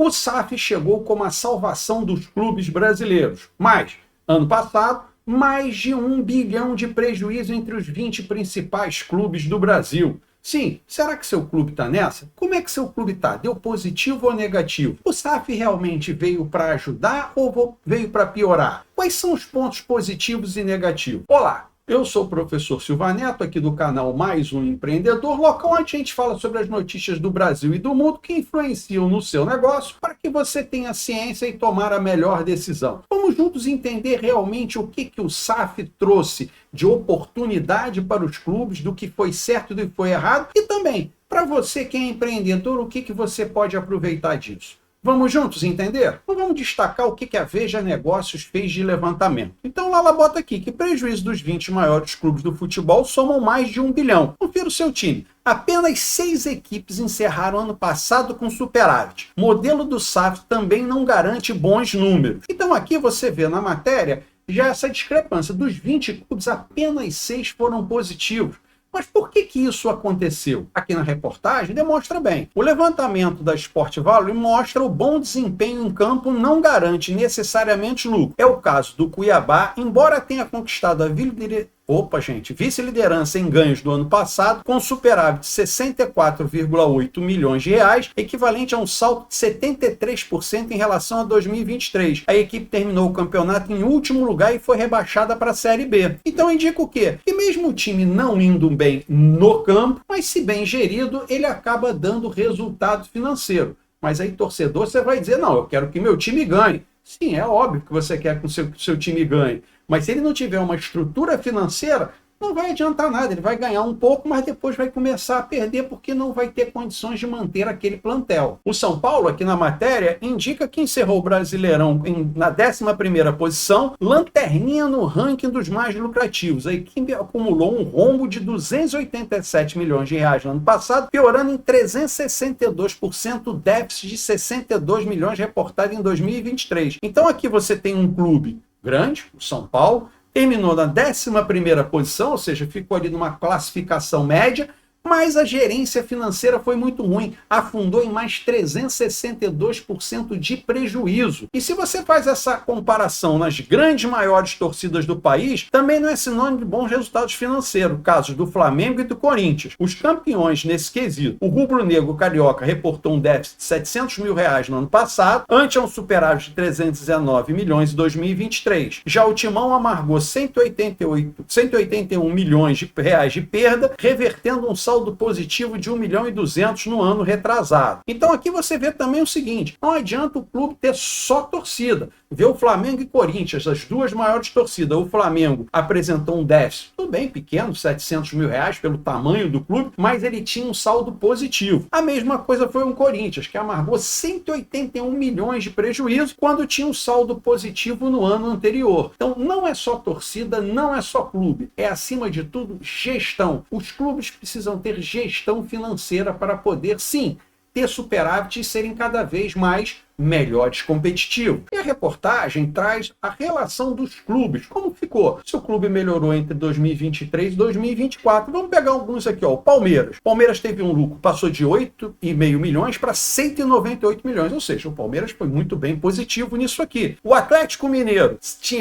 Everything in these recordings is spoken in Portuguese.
O SAF chegou como a salvação dos clubes brasileiros, mas, ano passado, mais de 1 bilhão de prejuízo entre os 20 principais clubes do Brasil. Sim, será que seu clube está nessa? Como é que seu clube está? Deu positivo ou negativo? O SAF realmente veio para ajudar ou veio para piorar? Quais são os pontos positivos e negativos? Olá! Eu sou o professor Silva Neto, aqui do canal Mais Um Empreendedor, local onde a gente fala sobre as notícias do Brasil e do mundo que influenciam no seu negócio para que você tenha ciência e tomar a melhor decisão. Vamos juntos entender realmente o que o SAF trouxe de oportunidade para os clubes, do que foi certo e do que foi errado, e também, para você que é empreendedor, o que você pode aproveitar disso. Vamos juntos entender? Então vamos destacar o que a Veja Negócios fez de levantamento. Então lá ela bota aqui que prejuízo dos 20 maiores clubes do futebol somam mais de 1 bilhão. Confira o seu time. Apenas 6 equipes encerraram ano passado com superávit. O modelo do SAF também não garante bons números. Então aqui você vê na matéria já essa discrepância. Dos 20 clubes, apenas 6 foram positivos. Mas por que isso aconteceu? Aqui na reportagem demonstra bem. O levantamento da Sport Value mostra o bom desempenho em campo não garante necessariamente lucro. É o caso do Cuiabá, embora tenha conquistado a vice-liderança em ganhos do ano passado, com superávit de 64,8 milhões de reais, equivalente a um salto de 73% em relação a 2023. A equipe terminou o campeonato em último lugar e foi rebaixada para a Série B. Então indica o quê? Que mesmo o time não indo bem no campo, mas se bem gerido, ele acaba dando resultado financeiro. Mas aí, torcedor, você vai dizer, não, eu quero que meu time ganhe. Sim, é óbvio que você quer que o seu time ganhe. Mas se ele não tiver uma estrutura financeira, não vai adiantar nada. Ele vai ganhar um pouco, mas depois vai começar a perder porque não vai ter condições de manter aquele plantel. O São Paulo, aqui na matéria, indica que encerrou o Brasileirão na 11ª posição, lanterninha no ranking dos mais lucrativos. A equipe acumulou um rombo de 287 milhões de reais no ano passado, piorando em 362% o déficit de 62 milhões reportado em 2023. Então aqui você tem um clube grande, o São Paulo, terminou na 11ª posição, ou seja, ficou ali numa classificação média, mas a gerência financeira foi muito ruim, afundou em mais 362% de prejuízo. E se você faz essa comparação nas grandes maiores torcidas do país, também não é sinônimo de bons resultados financeiros, casos do Flamengo e do Corinthians. Os campeões nesse quesito, o rubro-negro carioca reportou um déficit de 700 mil reais no ano passado, ante um superávit de 319 milhões em 2023. Já o Timão amargou 181 milhões de reais de perda, revertendo um saldo positivo de 1.200.000 no ano retrasado. Então aqui você vê também o seguinte, não adianta o clube ter só torcida. Vê o Flamengo e Corinthians, as duas maiores torcidas. O Flamengo apresentou um déficit, tudo bem, pequeno, 700 mil reais pelo tamanho do clube, mas ele tinha um saldo positivo. A mesma coisa foi o Corinthians, que amargou 181 milhões de prejuízo quando tinha um saldo positivo no ano anterior. Então não é só torcida, não é só clube, é acima de tudo gestão. Os clubes precisam ter gestão financeira para poder, sim, ter superávit e serem cada vez mais melhores competitivos. E a reportagem traz a relação dos clubes. Como ficou? Se o clube melhorou entre 2023 e 2024. Vamos pegar alguns aqui, ó. O Palmeiras. O Palmeiras teve um lucro, passou de 8,5 milhões para 198 milhões. Ou seja, o Palmeiras foi muito bem positivo nisso aqui. O Atlético Mineiro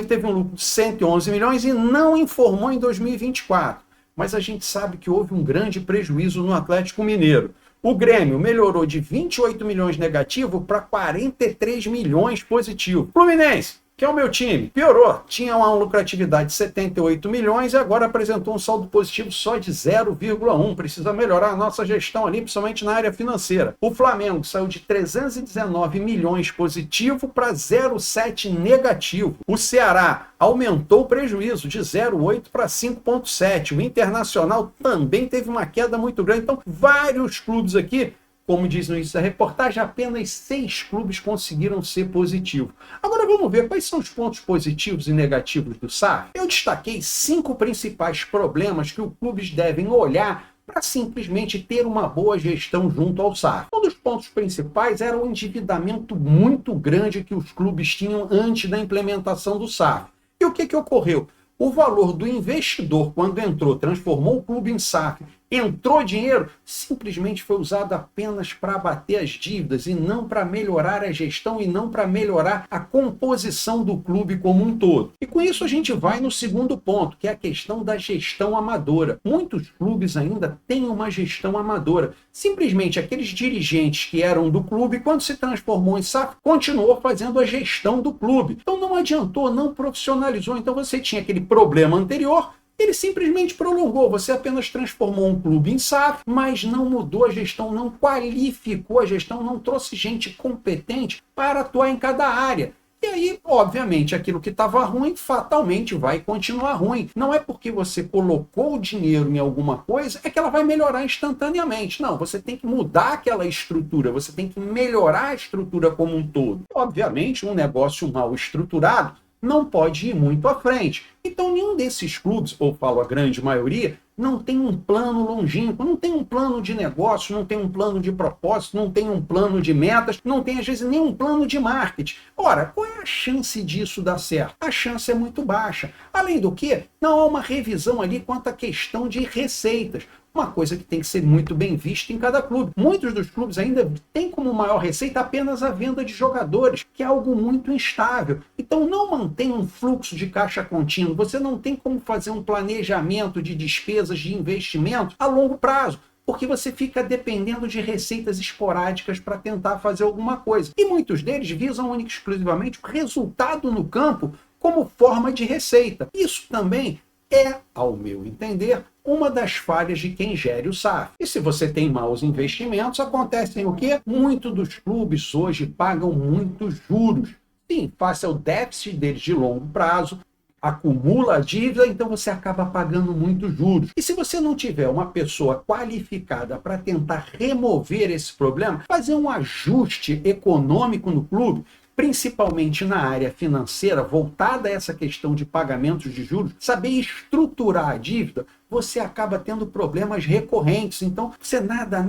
teve um lucro de 111 milhões e não informou em 2024. Mas a gente sabe que houve um grande prejuízo no Atlético Mineiro. O Grêmio melhorou de 28 milhões negativo para 43 milhões positivo. Fluminense, que é o meu time, piorou. Tinha uma lucratividade de 78 milhões e agora apresentou um saldo positivo só de 0,1. Precisa melhorar a nossa gestão ali, principalmente na área financeira. O Flamengo saiu de 319 milhões positivo para 0,7 negativo. O Ceará aumentou o prejuízo de 0,8 para 5,7. O Internacional também teve uma queda muito grande. Então, vários clubes aqui, como diz no início da reportagem, apenas 6 clubes conseguiram ser positivos. Agora vamos ver quais são os pontos positivos e negativos do SAF. Eu destaquei 5 principais problemas que os clubes devem olhar para simplesmente ter uma boa gestão junto ao SAF. Um dos pontos principais era o endividamento muito grande que os clubes tinham antes da implementação do SAF. E o que ocorreu? O valor do investidor, quando entrou, transformou o clube em SAF, entrou dinheiro, simplesmente foi usado apenas para abater as dívidas e não para melhorar a gestão e não para melhorar a composição do clube como um todo. E com isso a gente vai no segundo ponto, que é a questão da gestão amadora. Muitos clubes ainda têm uma gestão amadora. Simplesmente aqueles dirigentes que eram do clube, quando se transformou em SAF, continuou fazendo a gestão do clube. Então não adiantou, não profissionalizou. Então você tinha aquele problema anterior, ele simplesmente prolongou, você apenas transformou um clube em SAF, mas não mudou a gestão, não qualificou a gestão, não trouxe gente competente para atuar em cada área. E aí, obviamente, aquilo que estava ruim, fatalmente vai continuar ruim. Não é porque você colocou o dinheiro em alguma coisa, é que ela vai melhorar instantaneamente. Não, você tem que mudar aquela estrutura, você tem que melhorar a estrutura como um todo. Obviamente, um negócio mal estruturado não pode ir muito à frente. Então, nenhum desses clubes, ou falo a grande maioria, não tem um plano longínquo, não tem um plano de negócio, não tem um plano de propósito, não tem um plano de metas, não tem, às vezes, nem um plano de marketing. Ora, qual é a chance disso dar certo? A chance é muito baixa. Além do que, não há uma revisão ali quanto à questão de receitas. Uma coisa que tem que ser muito bem vista em cada clube. Muitos dos clubes ainda têm como maior receita apenas a venda de jogadores, que é algo muito instável. Então não mantém um fluxo de caixa contínuo, você não tem como fazer um planejamento de despesas de investimento a longo prazo, porque você fica dependendo de receitas esporádicas para tentar fazer alguma coisa. E muitos deles visam única e exclusivamente o resultado no campo como forma de receita. Isso também é, ao meu entender, uma das falhas de quem gere o SAF. E se você tem maus investimentos, acontecem o quê? Muitos dos clubes hoje pagam muitos juros. Sim, face ao déficit deles de longo prazo, acumula a dívida, então você acaba pagando muitos juros. E se você não tiver uma pessoa qualificada para tentar remover esse problema, fazer um ajuste econômico no clube, principalmente na área financeira, voltada a essa questão de pagamentos de juros, saber estruturar a dívida, você acaba tendo problemas recorrentes. Então, você nada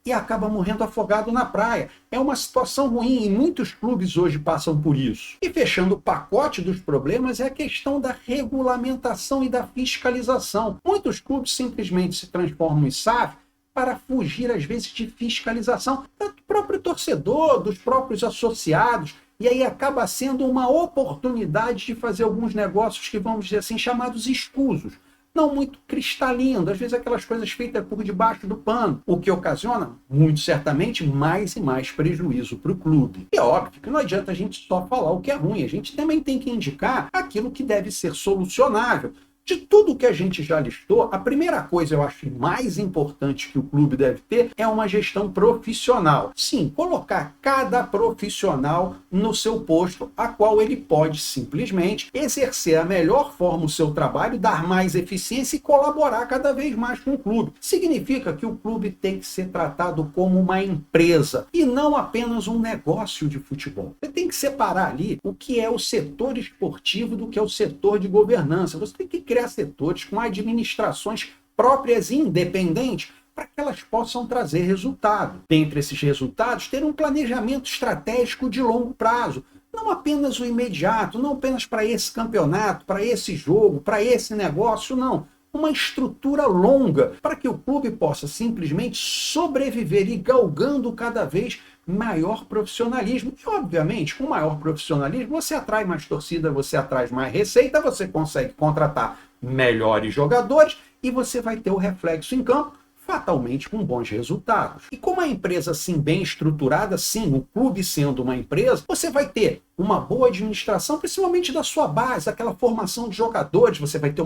e acaba morrendo afogado na praia. É uma situação ruim e muitos clubes hoje passam por isso. E fechando o pacote dos problemas é a questão da regulamentação e da fiscalização. Muitos clubes simplesmente se transformam em SAF para fugir, às vezes, de fiscalização do próprio torcedor, dos próprios associados, e aí acaba sendo uma oportunidade de fazer alguns negócios que, vamos dizer assim, chamados escusos, não muito cristalinos, às vezes aquelas coisas feitas por debaixo do pano, o que ocasiona, muito certamente, mais e mais prejuízo para o clube. E é óbvio que não adianta a gente só falar o que é ruim, a gente também tem que indicar aquilo que deve ser solucionável. De tudo que a gente já listou, a primeira coisa, eu acho, mais importante que o clube deve ter é uma gestão profissional. Sim, colocar cada profissional no seu posto, a qual ele pode simplesmente exercer a melhor forma o seu trabalho, dar mais eficiência e colaborar cada vez mais com o clube. Significa que o clube tem que ser tratado como uma empresa e não apenas um negócio de futebol. Você tem que separar ali o que é o setor esportivo do que é o setor de governança. Você tem que criar setores com administrações próprias e independentes para que elas possam trazer resultado. Dentre esses resultados, ter um planejamento estratégico de longo prazo, não apenas o imediato, não apenas para esse campeonato, para esse jogo, para esse negócio, não. Uma estrutura longa para que o clube possa simplesmente sobreviver e galgando cada vez maior profissionalismo. E, obviamente, com maior profissionalismo, você atrai mais torcida, você atrai mais receita, você consegue contratar melhores jogadores e você vai ter o reflexo em campo, fatalmente com bons resultados. E com uma empresa assim bem estruturada, sim, o clube sendo uma empresa, você vai ter uma boa administração, principalmente da sua base, aquela formação de jogadores, você vai ter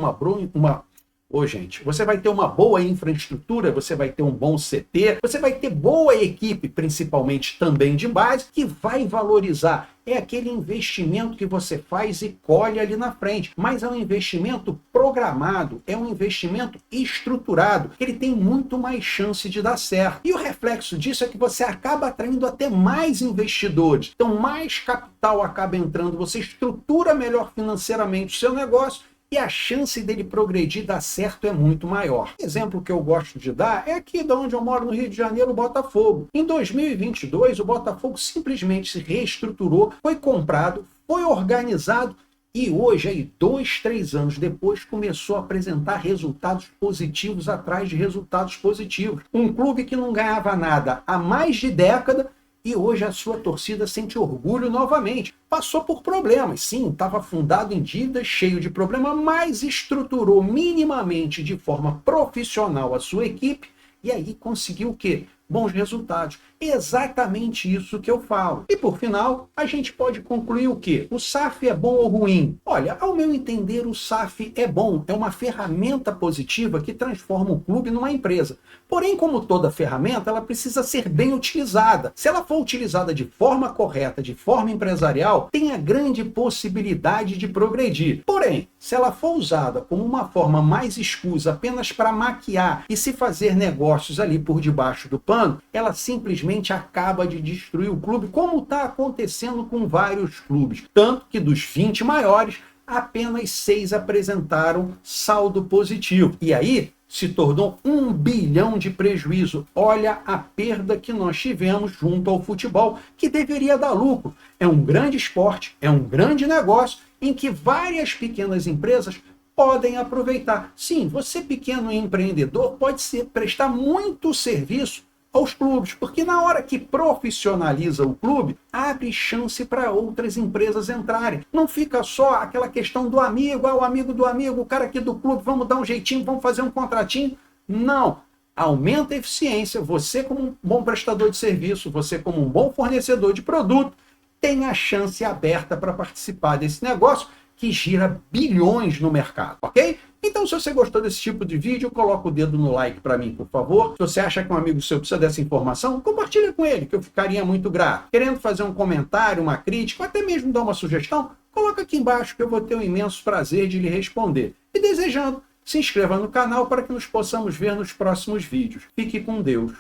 você vai ter uma boa infraestrutura, você vai ter um bom CT, você vai ter boa equipe, principalmente também de base, que vai valorizar. É aquele investimento que você faz e colhe ali na frente, mas é um investimento programado, é um investimento estruturado, ele tem muito mais chance de dar certo. E o reflexo disso é que você acaba atraindo até mais investidores, então mais capital acaba entrando, você estrutura melhor financeiramente o seu negócio, e a chance dele progredir e dar certo é muito maior. O exemplo que eu gosto de dar é aqui de onde eu moro, no Rio de Janeiro, o Botafogo. Em 2022, o Botafogo simplesmente se reestruturou, foi comprado, foi organizado E hoje, aí, 2, 3 anos depois, começou a apresentar resultados positivos atrás de resultados positivos. Um clube que não ganhava nada há mais de década e hoje a sua torcida sente orgulho novamente. Passou por problemas, sim, estava afundado em dívidas, cheio de problemas, mas estruturou minimamente de forma profissional a sua equipe e aí conseguiu o quê? Bons resultados. Exatamente isso que eu falo. E por final, a gente pode concluir o quê? O SAF é bom ou ruim? Olha, ao meu entender, o SAF é bom. É uma ferramenta positiva que transforma o clube numa empresa. Porém, como toda ferramenta, ela precisa ser bem utilizada. Se ela for utilizada de forma correta, de forma empresarial, tem a grande possibilidade de progredir. Porém, se ela for usada como uma forma mais escusa, apenas para maquiar e se fazer negócios ali por debaixo do pano, ela simplesmente acaba de destruir o clube, como está acontecendo com vários clubes. Tanto que dos 20 maiores, apenas 6 apresentaram saldo positivo. E aí se tornou 1 bilhão de prejuízo. Olha a perda que nós tivemos junto ao futebol, que deveria dar lucro. É um grande esporte, é um grande negócio, em que várias pequenas empresas podem aproveitar. Sim, você pequeno empreendedor pode prestar muito serviço aos clubes, porque na hora que profissionaliza o clube, abre chance para outras empresas entrarem. Não fica só aquela questão do amigo, o amigo do amigo, o cara aqui do clube, vamos dar um jeitinho, vamos fazer um contratinho. Não. Aumenta a eficiência, você como um bom prestador de serviço, você como um bom fornecedor de produto, tem a chance aberta para participar desse negócio que gira bilhões no mercado, ok? Então, se você gostou desse tipo de vídeo, coloca o dedo no like para mim, por favor. Se você acha que um amigo seu precisa dessa informação, compartilha com ele, que eu ficaria muito grato. Querendo fazer um comentário, uma crítica, ou até mesmo dar uma sugestão, coloca aqui embaixo que eu vou ter um imenso prazer de lhe responder. E desejando, se inscreva no canal para que nos possamos ver nos próximos vídeos. Fique com Deus.